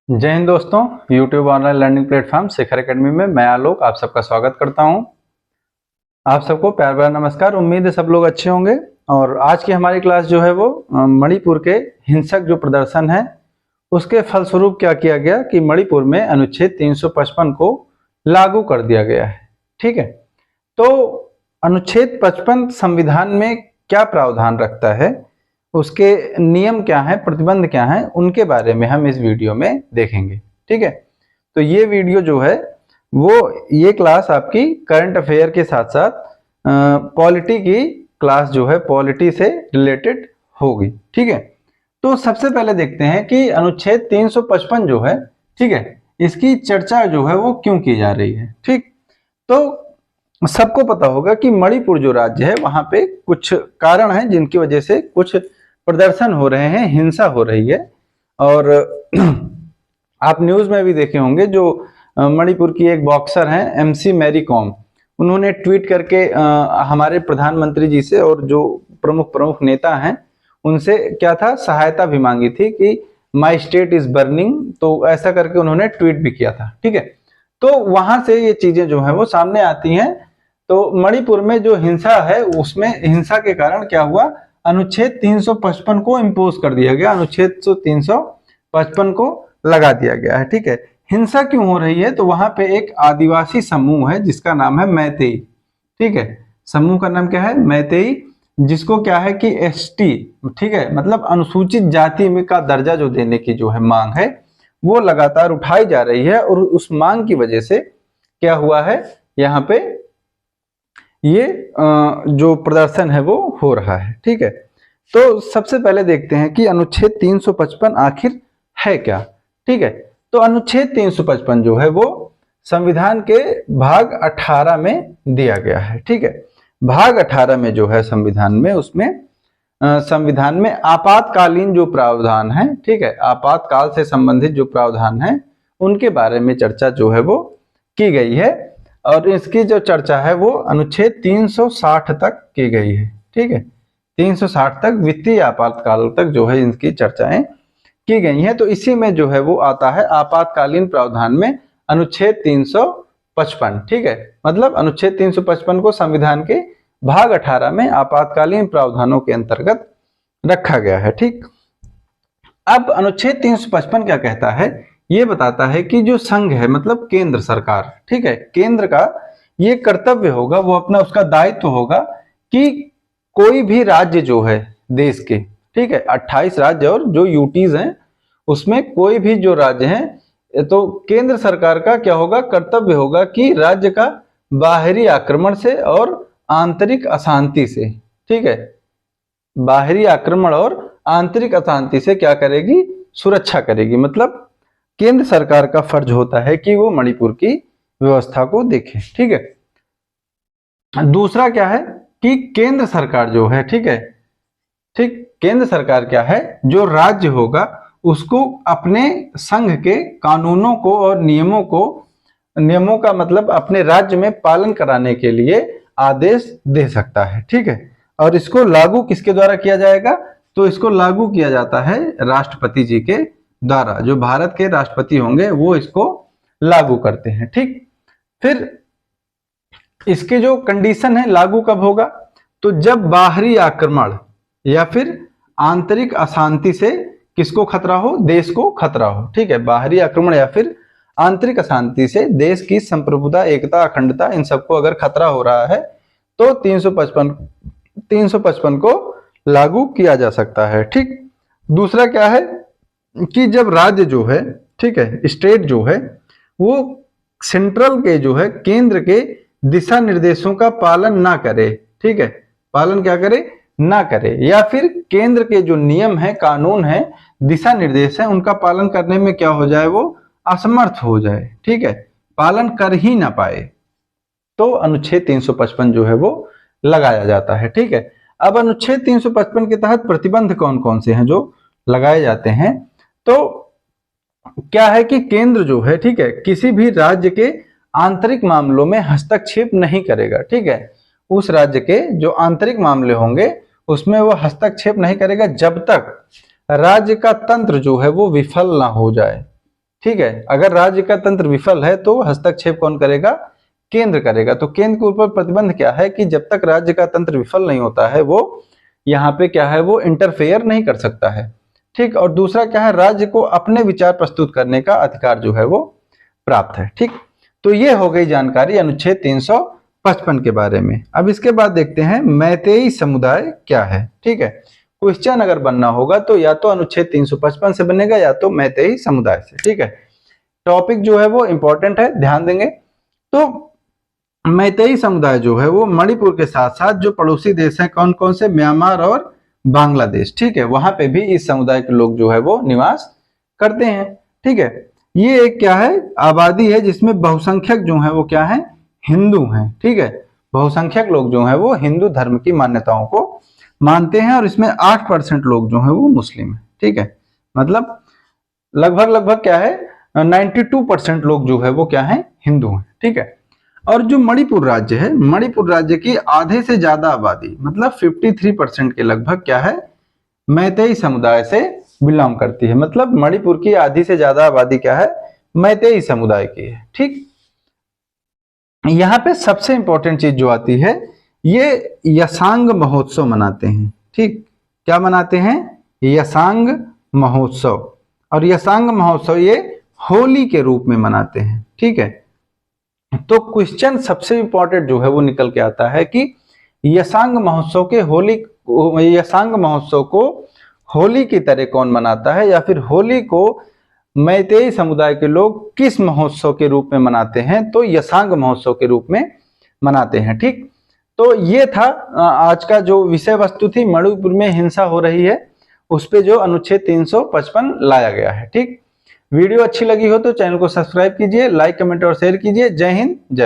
जय हिंद दोस्तों। YouTube online learning platform शिखर academy में मैं आलोक आप सबका स्वागत करता हूं। आप सबको प्यार भरा नमस्कार। उम्मीद है सब लोग अच्छे होंगे। और आज की हमारी क्लास जो है वो मणिपुर के हिंसक जो प्रदर्शन है उसके फलस्वरूप क्या किया गया कि मणिपुर में अनुच्छेद 355 को लागू कर दिया गया है। ठीक है, तो अनुच्छेद 55 संविधान में क्या प्रावधान रखता है, उसके नियम क्या हैं, प्रतिबंध क्या हैं, उनके बारे में हम इस वीडियो में देखेंगे। ठीक है, तो ये वीडियो जो है वो ये क्लास आपकी करंट अफेयर के साथ साथ पॉलिटी की क्लास जो है पॉलिटी से रिलेटेड होगी। ठीक है, तो सबसे पहले देखते हैं कि अनुच्छेद 355 जो है, ठीक है, इसकी चर्चा जो है वो क्यों की जा रही है। ठीक, तो सबको पता होगा कि मणिपुर जो राज्य है वहां पे कुछ कारण हैं जिनकी वजह से कुछ प्रदर्शन हो रहे हैं, हिंसा हो रही है। और आप न्यूज में भी देखे होंगे, जो मणिपुर की एक बॉक्सर हैं MC मैरी कॉम, उन्होंने ट्वीट करके हमारे प्रधानमंत्री जी से और जो प्रमुख नेता हैं उनसे क्या था, सहायता भी मांगी थी कि माई स्टेट इज बर्निंग, तो ऐसा करके उन्होंने ट्वीट भी किया था। ठीक है, तो वहां से ये चीजें जो है वो सामने आती हैं। तो मणिपुर में जो हिंसा है उसमें हिंसा के कारण क्या हुआ, अनुच्छेद 355 को इम्पोज कर दिया गया, अनुच्छेद 355 को लगा दिया गया है। ठीक है, हिंसा क्यों हो रही है, तो वहां पे एक आदिवासी समूह है जिसका नाम है मैतेई। ठीक है, समूह का नाम क्या है, मैतेई, जिसको क्या है कि ST, ठीक है, मतलब अनुसूचित जाति में का दर्जा जो देने की जो है मांग है वो लगातार उठाई जा रही है। और उस मांग की वजह से क्या हुआ है, यहाँ पे ये जो प्रदर्शन है वो हो रहा है। ठीक है, तो सबसे पहले देखते हैं कि अनुच्छेद 355 आखिर है क्या। ठीक है, तो अनुच्छेद 355 जो है वो संविधान के भाग 18 में दिया गया है। ठीक है, भाग 18 में जो है संविधान में, उसमें संविधान में आपातकालीन जो प्रावधान है, ठीक है, आपातकाल से संबंधित जो प्रावधान है उनके बारे में चर्चा जो है वो की गई है। और इसकी जो चर्चा है वो अनुच्छेद 360 तक की गई है। ठीक है, 360 तक वित्तीय आपातकाल तक जो है इनकी चर्चाएं की गई हैं। तो इसी में जो है वो आता है आपातकालीन प्रावधान में अनुच्छेद 355। ठीक है, मतलब अनुच्छेद 355 को संविधान के भाग 18 में आपातकालीन प्रावधानों के अंतर्गत रखा गया है। ठीक, अब अनुच्छेद 355 क्या कहता है, ये बताता है कि जो संघ है, मतलब केंद्र सरकार, ठीक है, केंद्र का ये कर्तव्य होगा, वो अपना उसका दायित्व होगा कि कोई भी राज्य जो है देश के, ठीक है, 28 राज्य और जो यूटीज हैं उसमें कोई भी जो राज्य हैं, तो केंद्र सरकार का क्या होगा, कर्तव्य होगा कि राज्य का बाहरी आक्रमण से और आंतरिक अशांति से, ठीक है, बाहरी आक्रमण और आंतरिक अशांति से क्या करेगी, सुरक्षा करेगी। मतलब केंद्र सरकार का फर्ज होता है कि वो मणिपुर की व्यवस्था को देखे। ठीक है, दूसरा क्या है कि केंद्र सरकार जो है, ठीक है, ठीक, केंद्र सरकार क्या है, जो राज्य होगा उसको अपने संघ के कानूनों को और नियमों का मतलब अपने राज्य में पालन कराने के लिए आदेश दे सकता है। ठीक है, और इसको लागू किसके द्वारा किया जाएगा, तो इसको लागू किया जाता है राष्ट्रपति जी के द्वारा, जो भारत के राष्ट्रपति होंगे वो इसको लागू करते हैं। ठीक, फिर इसके जो कंडीशन है लागू कब होगा, तो जब बाहरी आक्रमण या फिर आंतरिक अशांति से किसको खतरा हो, देश को खतरा हो। ठीक है, बाहरी आक्रमण या फिर आंतरिक अशांति से देश की संप्रभुता, एकता, अखंडता, इन सबको अगर खतरा हो रहा है तो 355 को लागू किया जा सकता है। ठीक, दूसरा क्या है कि जब राज्य जो है, ठीक है, स्टेट जो है वो सेंट्रल के जो है केंद्र के दिशा निर्देशों का पालन ना करे, ठीक है, पालन क्या करे, ना करे, या फिर केंद्र के जो नियम है, कानून है, दिशा निर्देश है, उनका पालन करने में क्या हो जाए, वो असमर्थ हो जाए, ठीक है, पालन कर ही ना पाए, तो अनुच्छेद 355 जो है वो लगाया जाता है। ठीक है, अब अनुच्छेद 355 के तहत प्रतिबंध कौन कौन से हैं जो लगाए जाते हैं, तो क्या है कि केंद्र जो है, ठीक है, किसी भी राज्य के आंतरिक मामलों में हस्तक्षेप नहीं करेगा। ठीक है, उस राज्य के जो आंतरिक मामले होंगे उसमें वो हस्तक्षेप नहीं करेगा जब तक राज्य का तंत्र जो है वो विफल ना हो जाए। ठीक है। अगर राज्य का तंत्र विफल है तो हस्तक्षेप कौन करेगा? केंद्र करेगा। तो केंद्र के ऊपर प्रतिबंध क्या है कि जब तक राज्य का तंत्र विफल नहीं होता है वो यहाँ पे क्या है, वो इंटरफेयर नहीं कर सकता है। ठीक। और दूसरा क्या है, राज्य को अपने विचार प्रस्तुत करने का अधिकार जो है वो प्राप्त है। ठीक। तो ये हो गई जानकारी अनुच्छेद 355 के बारे में। अब इसके बाद देखते हैं मैतेई समुदाय क्या है। ठीक है। क्वेश्चन अगर बनना होगा तो या तो अनुच्छेद 355 से बनेगा या तो मैतेई समुदाय से। ठीक है। टॉपिक जो है वो इंपॉर्टेंट है, ध्यान देंगे। तो मैतेई समुदाय जो है वो मणिपुर के साथ साथ जो पड़ोसी देश हैं, कौन कौन से, म्यांमार और बांग्लादेश, ठीक है, वहां पे भी इस समुदाय के लोग जो है वो निवास करते हैं। ठीक है। ये एक क्या है, आबादी है जिसमें बहुसंख्यक जो है वो क्या है, हिंदू हैं। ठीक है। बहुसंख्यक लोग जो है वो हिंदू धर्म की मान्यताओं को मानते हैं और इसमें 8% लोग जो है वो मुस्लिम है। ठीक है। मतलब लगभग क्या है, 92% लोग जो है वो क्या है, हिंदू हैं। ठीक है। और जो मणिपुर राज्य है, मणिपुर राज्य की आधे से ज्यादा आबादी मतलब 53% के लगभग क्या है, मैतेई समुदाय से बिलोंग करती है। मतलब मणिपुर की आधी से ज्यादा आबादी क्या है, मैतेई समुदाय की है। ठीक। यहाँ पे सबसे इंपॉर्टेंट चीज जो आती है, ये यसांग महोत्सव मनाते हैं। ठीक। क्या मनाते हैं? यसांग महोत्सव। और यसांग महोत्सव ये होली के रूप में मनाते हैं। ठीक है। तो क्वेश्चन सबसे इंपॉर्टेंट जो है वो निकल के आता है कि यसांग महोत्सव को होली की तरह कौन मनाता है, या फिर होली को मैतेई समुदाय के लोग किस महोत्सव के रूप में मनाते हैं? तो यसांग महोत्सव के रूप में मनाते हैं। ठीक। तो ये था आज का जो विषय वस्तु थी, मणिपुर में हिंसा हो रही है, उस पे जो अनुच्छेद 355 लाया गया है। ठीक। वीडियो अच्छी लगी हो तो चैनल को सब्सक्राइब कीजिए, लाइक, कमेंट और शेयर कीजिए। जय हिंद, जय